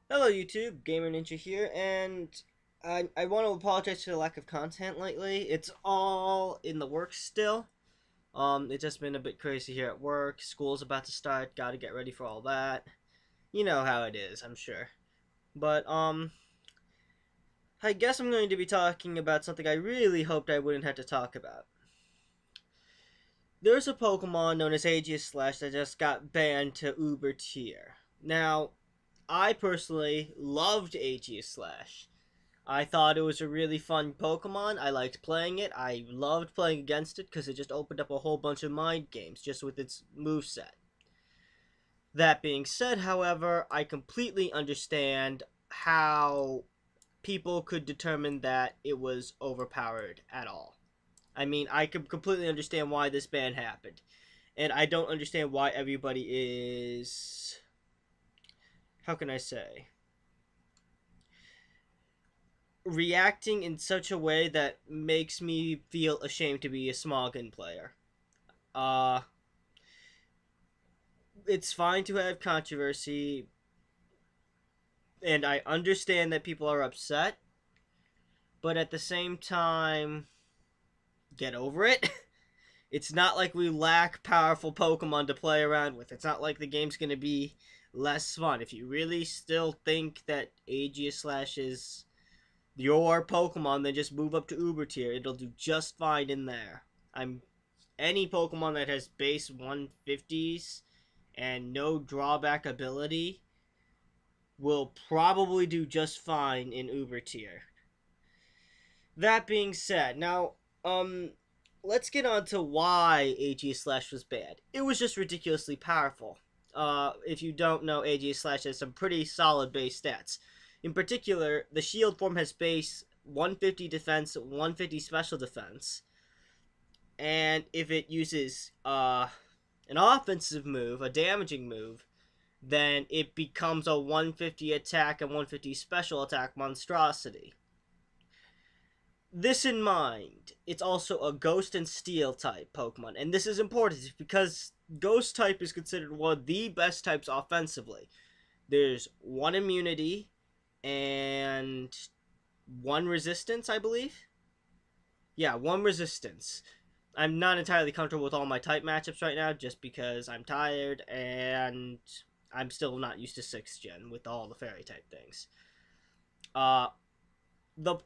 Hello YouTube, Gamer Ninja here, and I want to apologize for the lack of content lately. It's all in the works still. It's just been a bit crazy here at work. School's about to start, gotta get ready for all that. You know how it is, I'm sure. But, I guess I'm going to be talking about something I really hoped I wouldn't have to talk about. There's a Pokemon known as Aegislash that just got banned to Uber tier. Now, I personally loved Aegislash. I thought it was a really fun Pokemon. I liked playing it. I loved playing against it because it just opened up a whole bunch of mind games just with its moveset. That being said, however, I completely understand how people could determine that it was overpowered at all. I mean, I could completely understand why this ban happened. And I don't understand why everybody is. How can I say? Reacting in such a way that makes me feel ashamed to be a Smogon player. Uh, it's fine to have controversy, and I understand that people are upset, but at the same time, get over it. It's not like we lack powerful Pokemon to play around with. It's not like the game's gonna be less fun. If you really still think that Aegislash is your Pokemon, then just move up to Uber tier. It'll do just fine in there. I'm any Pokemon that has base 150s and no drawback ability will probably do just fine in Uber tier. That being said, now, let's get on to why Aegislash was bad. It was just ridiculously powerful. If you don't know, Aegislash has some pretty solid base stats. In particular, the shield form has base 150 defense, 150 special defense. And if it uses an offensive move, a damaging move, then it becomes a 150 attack and 150 special attack monstrosity. This in mind, it's also a Ghost and Steel type Pokemon, and this is important because Ghost type is considered one of the best types offensively. There's one immunity and one resistance, I believe. Yeah, one resistance. I'm not entirely comfortable with all my type matchups right now just because I'm tired and I'm still not used to 6th gen with all the fairy type things. Uh, the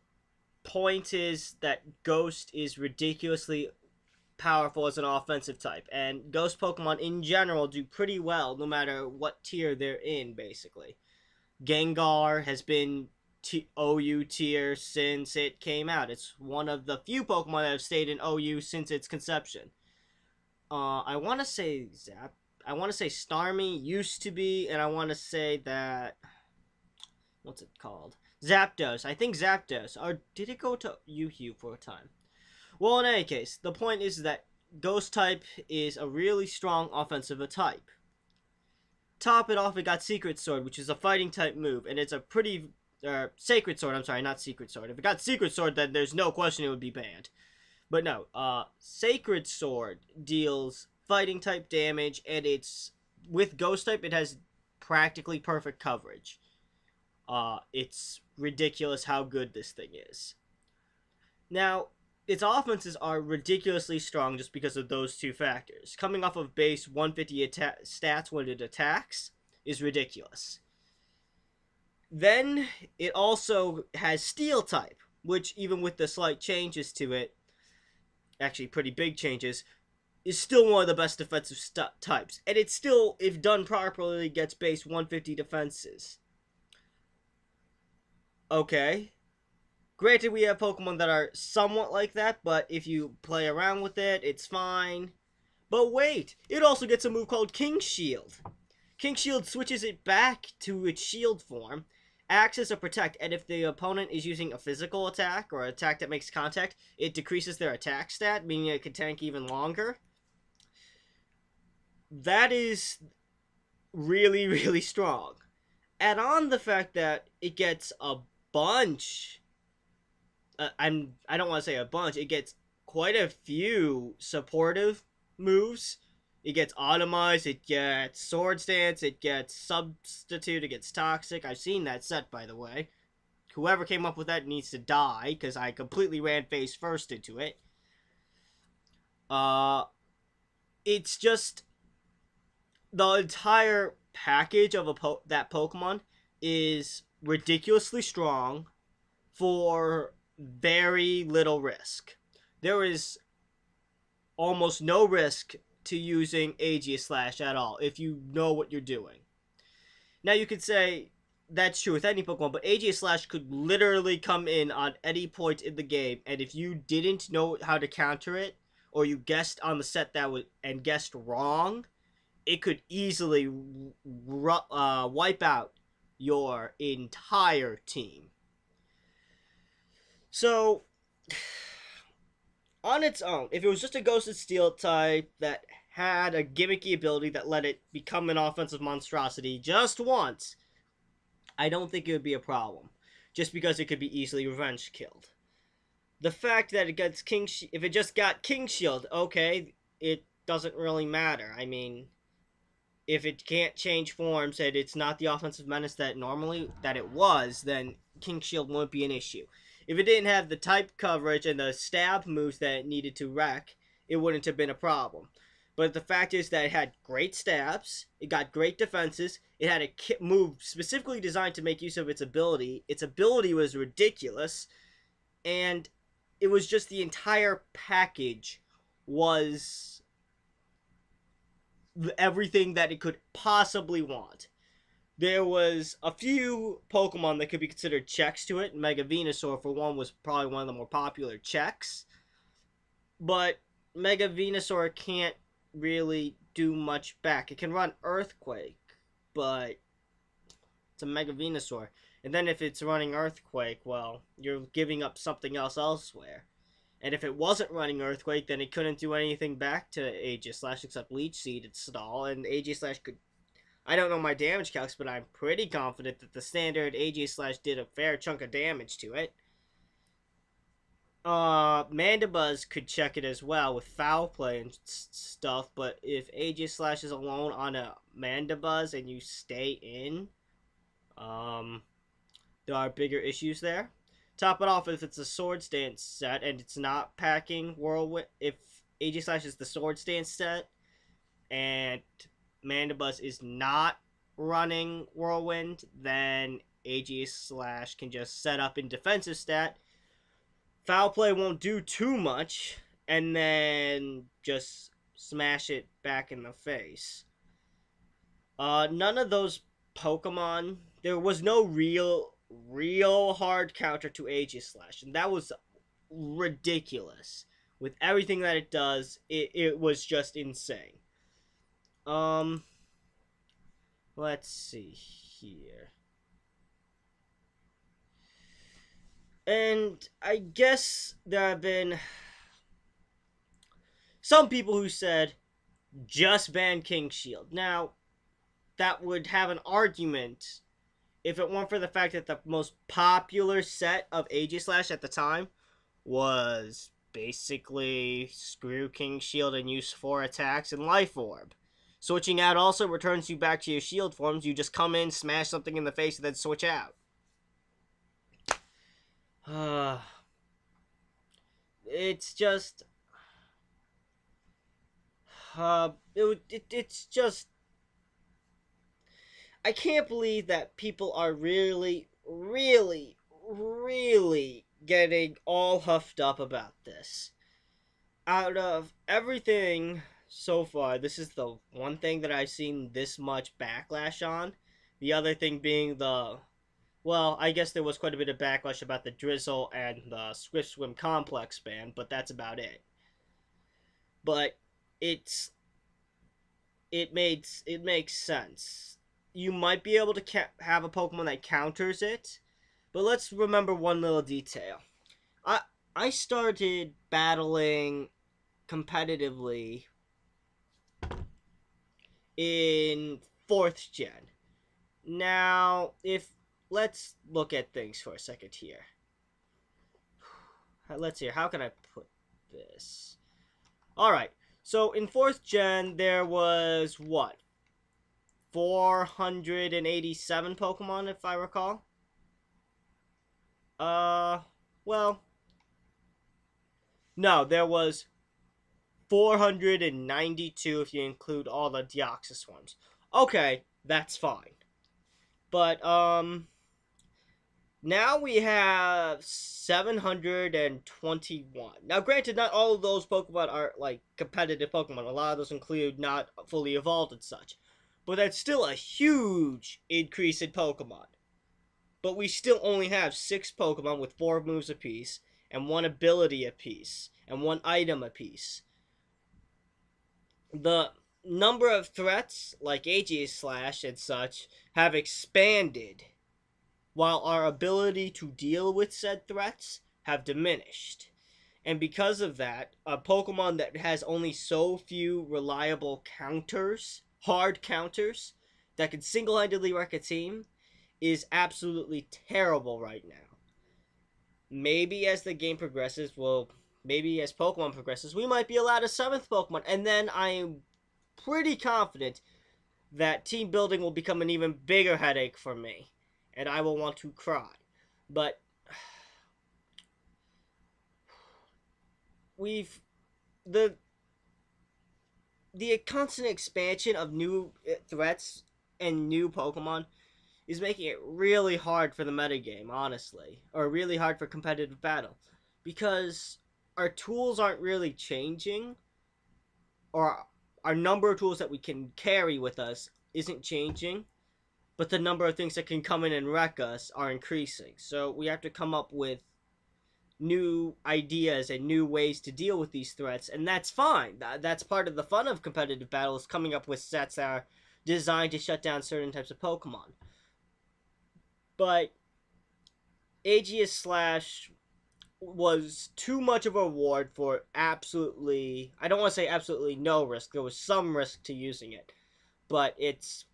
point is that Ghost is ridiculously powerful as an offensive type, and Ghost Pokemon in general do pretty well no matter what tier they're in, basically. Gengar has been OU tier since it came out. It's one of the few Pokemon that have stayed in OU since its conception. I want to say I want to say Starmie used to be, and I want to say that what's it called? Zapdos. I think Zapdos. Or did it go to Yu for a time? Well, in any case, the point is that Ghost type is a really strong offensive type. Top it off, it got Secret Sword, which is a fighting type move, and it's a pretty Sacred Sword. I'm sorry, not Secret Sword. If it got Secret Sword, then there's no question it would be banned. But no, Sacred Sword deals fighting type damage, and it's with Ghost type, it has practically perfect coverage. It's ridiculous how good this thing is. Now, its offenses are ridiculously strong just because of those two factors. Coming off of base 150 stats when it attacks is ridiculous. Then it also has Steel type, which even with the slight changes to it, actually pretty big changes, is still one of the best defensive types. And it still, if done properly, gets base 150 defenses. Okay. Granted, we have Pokemon that are somewhat like that, but if you play around with it, it's fine. But wait, it also gets a move called King Shield. King Shield switches it back to its shield form, acts as a protect, and if the opponent is using a physical attack or an attack that makes contact, it decreases their attack stat, meaning it can tank even longer. That is really, really strong. Add on the fact that it gets a bunch. I don't want to say a bunch. It gets quite a few supportive moves It gets automized, it gets Swords Dance, it gets Substitute, it gets Toxic. I've seen that set, by the way. Whoever came up with that needs to die, because I completely ran face first into it. It's just the entire package of that Pokemon is ridiculously strong for very little risk. There is almost no risk to using Aegislash at all if you know what you're doing. Now you could say that's true with any Pokemon, but Aegislash could literally come in on any point in the game, and if you didn't know how to counter it, or you guessed on the set that was and guessed wrong, it could easily wipe out your entire team. So, on its own, if it was just a Ghost and Steel type that had a gimmicky ability that let it become an offensive monstrosity just once, I don't think it would be a problem. Just because it could be easily revenge killed. The fact that it gets if it just got King Shield, okay, it doesn't really matter. I mean, if it can't change forms and it's not the offensive menace that it was, then King Shield won't be an issue. If it didn't have the type coverage and the stab moves that it needed to wreck, it wouldn't have been a problem. But the fact is that it had great stabs, it got great defenses, it had a move specifically designed to make use of its ability. Its ability was ridiculous, and it was just the entire package was everything that it could possibly want. There was a few Pokemon that could be considered checks to it. Mega Venusaur, for one, was probably one of the more popular checks. But Mega Venusaur can't really do much back. It can run Earthquake, but it's a Mega Venusaur. And then if it's running Earthquake, well, you're giving up something else elsewhere. And if it wasn't running Earthquake, then it couldn't do anything back to Aegislash except Leech Seed and stall. And Aegislash could... I don't know my damage calcs, but I'm pretty confident that the standard Aegislash did a fair chunk of damage to it. Mandibuzz could check it as well with Foul Play and stuff, but if Aegislash is alone on a Mandibuzz and you stay in, there are bigger issues there. Top it off, if it's a Swords Dance set and it's not packing Whirlwind, if Aegislash is the Swords Dance set and Mandibuzz is not running Whirlwind, then Aegislash can just set up in defensive stat. Foul Play won't do too much, and then just smash it back in the face. None of those Pokemon, there was no real hard counter to Aegislash, and that was ridiculous. With everything that it does, it was just insane. Let's see here. And I guess there have been some people who said, just ban King Shield. Now, that would have an argument if it weren't for the fact that the most popular set of Aegislash at the time was basically screw King Shield and use 4 attacks and Life Orb. Switching out also returns you back to your shield forms. You just come in, smash something in the face, and then switch out. It's just... it's just... I can't believe that people are really getting all huffed up about this. Out of everything so far, this is the one thing that I've seen this much backlash on. The other thing being well, I guess there was quite a bit of backlash about the Drizzle and the Swift Swim Complex ban, but that's about it. But it makes sense. You might be able to have a Pokemon that counters it, but let's remember one little detail. I started battling competitively in 4th gen. Now, let's look at things for a second here. Let's see, how can I put this? Alright, So in 4th gen, there was what? 487 Pokemon, if I recall. Uh, well, no, there was 492 if you include all the Deoxys ones. Okay, that's fine. But, now we have 721. Now, granted, not all of those Pokemon are, like, competitive Pokemon. A lot of those include not fully evolved and such. But that's still a huge increase in Pokemon. But we still only have 6 Pokemon with 4 moves apiece, and 1 ability apiece, and 1 item apiece. The number of threats, like Aegislash and such, have expanded, while our ability to deal with said threats have diminished. And because of that, a Pokemon that has only so few reliable counters, hard counters, that can single-handedly wreck a team, is absolutely terrible right now. Maybe as the game progresses, maybe as Pokemon progresses, we might be allowed a 7th Pokemon, and then I am pretty confident that team building will become an even bigger headache for me, and I will want to cry. But the constant expansion of new threats and new Pokemon is making it really hard for the metagame, honestly. Or really hard for competitive battle. Because our tools aren't really changing. Or our number of tools that we can carry with us isn't changing. But the number of things that can come in and wreck us are increasing. So we have to come up with new ideas and new ways to deal with these threats. And that's fine. That's part of the fun of competitive battles, coming up with sets that are designed to shut down certain types of Pokemon. But Aegislash was too much of a reward for absolutely, I don't want to say absolutely no risk. There was some risk to using it. But it's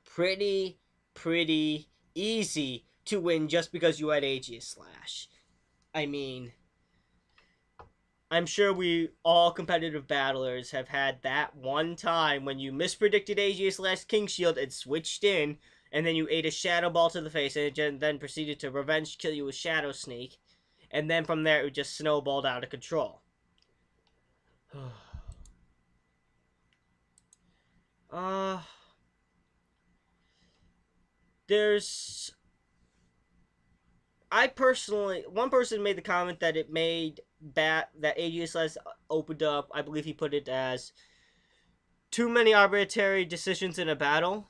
pretty easy to win just because you had Aegislash. I mean, I'm sure we all competitive battlers have had that one time when you mispredicted Aegislash King Shield and switched in, and then you ate a Shadow Ball to the face, and it then proceeded to revenge kill you with Shadow Sneak, and then from there it just snowballed out of control. There's... one person made the comment that it made that Aegislash opened up, I believe he put it as, too many arbitrary decisions in a battle.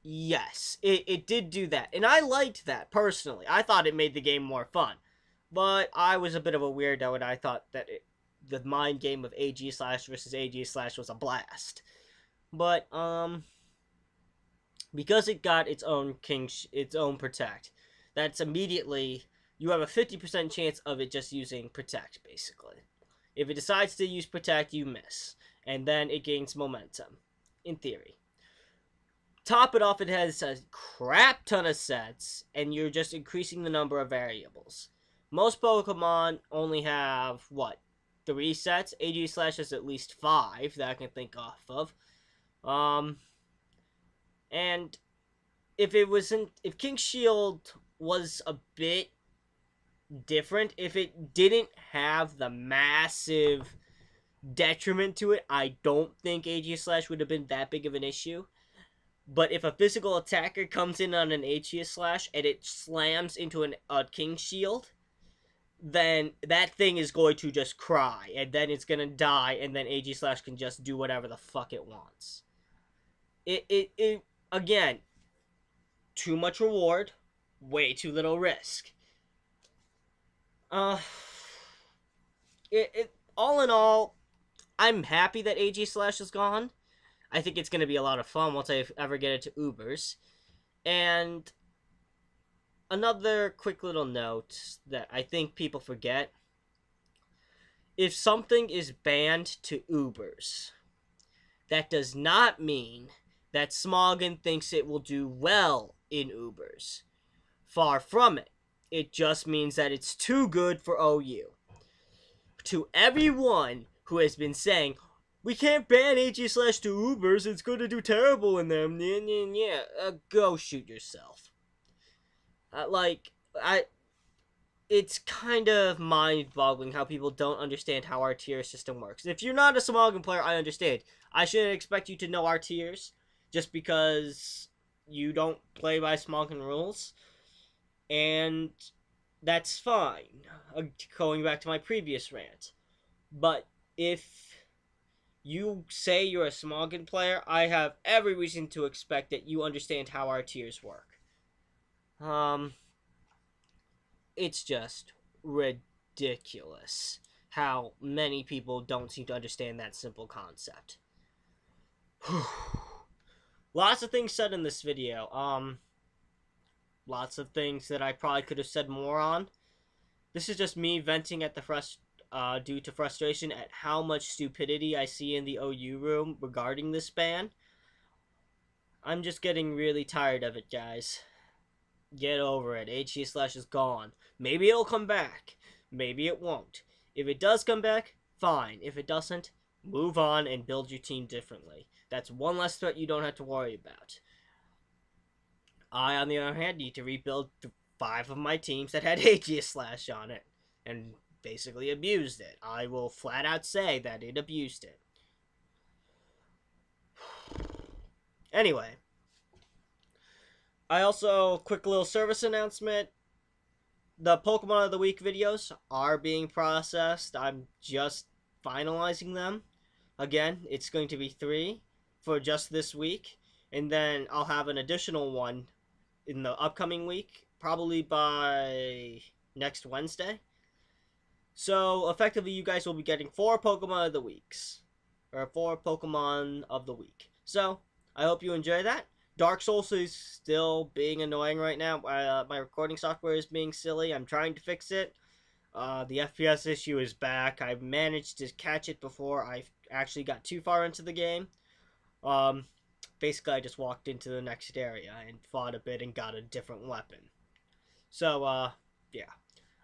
Yes, it did do that. And I liked that, personally. I thought it made the game more fun. But I was a bit of a weirdo, and I thought that the mind game of Aegislash versus Aegislash was a blast. But, because it got its own Protect, that's immediately, you have a 50% chance of it just using Protect, basically. If it decides to use Protect, you miss. And then it gains momentum, in theory. Top it off, it has a crap ton of sets, and you're just increasing the number of variables. Most Pokemon only have, 3 sets? Aegislash has at least 5 that I can think off of. And if King Shield was a bit different, if it didn't have the massive detriment to it, I don't think Aegislash would have been that big of an issue. But if a physical attacker comes in on an Aegislash and it slams into a King Shield, then that thing is going to just cry, and then it's going to die, and then Aegislash can just do whatever the fuck it wants. Again, too much reward, way too little risk. All in all, I'm happy that Aegislash is gone. I think it's going to be a lot of fun once I ever get it to Ubers. And another quick little note that I think people forget. If something is banned to Ubers, that does not mean that Smogon thinks it will do well in Ubers. Far from it. It just means that it's too good for OU. To everyone who has been saying, we can't ban Aegislash to Ubers, it's going to do terrible in them. Go shoot yourself. Like, it's kind of mind-boggling how people don't understand how our tier system works. If you're not a Smogon player, I understand. I shouldn't expect you to know our tiers just because you don't play by Smogon rules. And that's fine. Going back to my previous rant. But if you say you're a Smogon player, I have every reason to expect that you understand how our tiers work. It's just ridiculous how many people don't seem to understand that simple concept. Lots of things said in this video. Lots of things that I probably could have said more on. This is just me venting at due to frustration at how much stupidity I see in the OU room regarding this ban. I'm just getting really tired of it, guys. Get over it. Aegislash is gone. Maybe it'll come back. Maybe it won't. If it does come back, fine. If it doesn't, move on and build your team differently. That's one less threat you don't have to worry about. I, on the other hand, need to rebuild 5 of my teams that had Aegislash on it. And basically abused it. I will flat out say that it abused it. Anyway. I also, quick little service announcement. The Pokemon of the Week videos are being processed. I'm just finalizing them. Again, it's going to be 3 for just this week. And then I'll have an additional one in the upcoming week, probably by next Wednesday. So, effectively, you guys will be getting 4 Pokemon of the Weeks. Or 4 Pokemon of the Week. So, I hope you enjoy that. Dark Souls is still being annoying right now. My recording software is being silly. I'm trying to fix it. The FPS issue is back. I managed to catch it before I actually got too far into the game. Basically, I just walked into the next area and fought a bit and got a different weapon. So, yeah.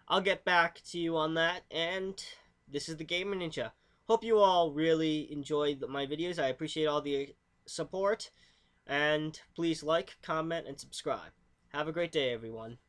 I'll get back to you on that. And this is the Gamer Ninja. Hope you all really enjoyed my videos. I appreciate all the support. And please like, comment, and subscribe. Have a great day, everyone.